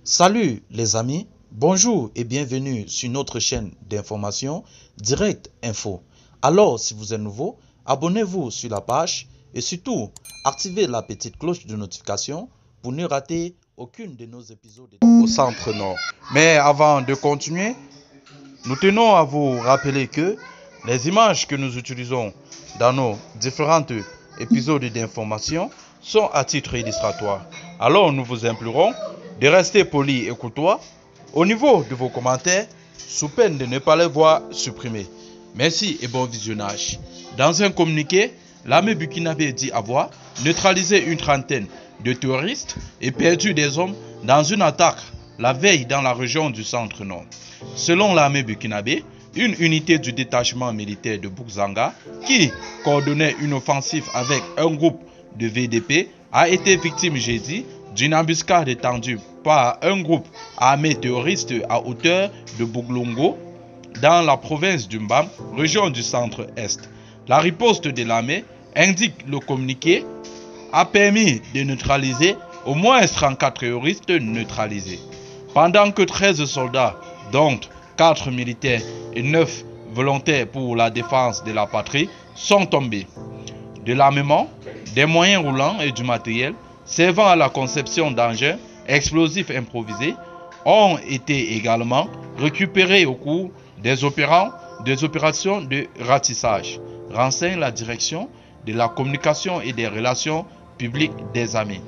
Salut les amis, bonjour et bienvenue sur notre chaîne d'information Direct Info. Alors si vous êtes nouveau, abonnez-vous sur la page et surtout activez la petite cloche de notification pour ne rater aucune de nos épisodes au Centre Nord. Mais avant de continuer, nous tenons à vous rappeler que les images que nous utilisons dans nos différents épisodes d'information sont à titre illustratoire. Alors nous vous implorons de rester poli et courtois au niveau de vos commentaires, sous peine de ne pas les voir supprimés. Merci et bon visionnage. Dans un communiqué, l'armée burkinabé dit avoir neutralisé une trentaine de terroristes et perdu des hommes dans une attaque la veille dans la région du Centre-Nord. Selon l'armée burkinabé, une unité du détachement militaire de Boukzanga, qui coordonnait une offensive avec un groupe de VDP, a été victime jeudi d'une embuscade tendue par un groupe armé terroriste à hauteur de Bouglongo dans la province du Mbam, région du centre-est. La riposte de l'armée, indique le communiqué, a permis de neutraliser au moins 34 terroristes neutralisés. Pendant que 13 soldats, dont 4 militaires et 9 volontaires pour la défense de la patrie, sont tombés. De l'armement, des moyens roulants et du matériel servant à la conception d'engins explosifs improvisés ont été également récupérés au cours des opérations de ratissage, renseigne la direction de la communication et des relations publiques des armées.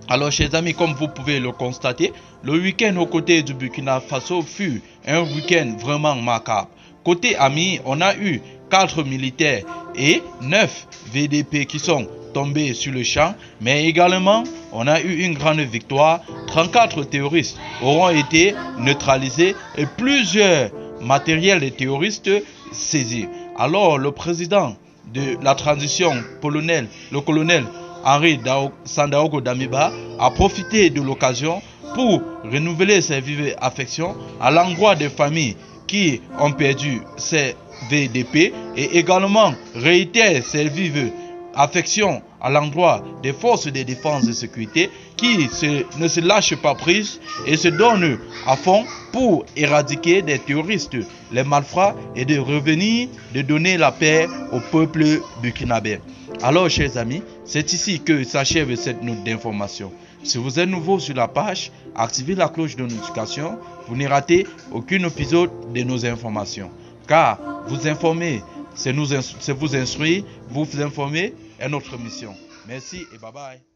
Alors, chers amis, comme vous pouvez le constater, le week-end aux côtés du Burkina Faso fut un week-end vraiment macabre. Côté amis, on a eu 4 militaires et 9 VDP qui sont tombés sur le champ, mais également on a eu une grande victoire. 34 terroristes auront été neutralisés et plusieurs matériels de terroristes saisis. Alors le président de la transition, le colonel Henri Sandaogo Damiba, a profité de l'occasion pour renouveler ses vives affections à l'endroit des familles qui ont perdu ces VDP et également réitère ses vives affections à l'endroit des forces de défense et de sécurité qui ne se lâchent pas prise et se donnent à fond pour éradiquer des terroristes, les malfrats et de revenir de donner la paix au peuple burkinabé. Alors chers amis, c'est ici que s'achève cette note d'information. Si vous êtes nouveau sur la page, activez la cloche de notification pour ne rater aucun épisode de nos informations. Car vous informer, c'est vous instruire, vous informer est notre mission. Merci et bye bye.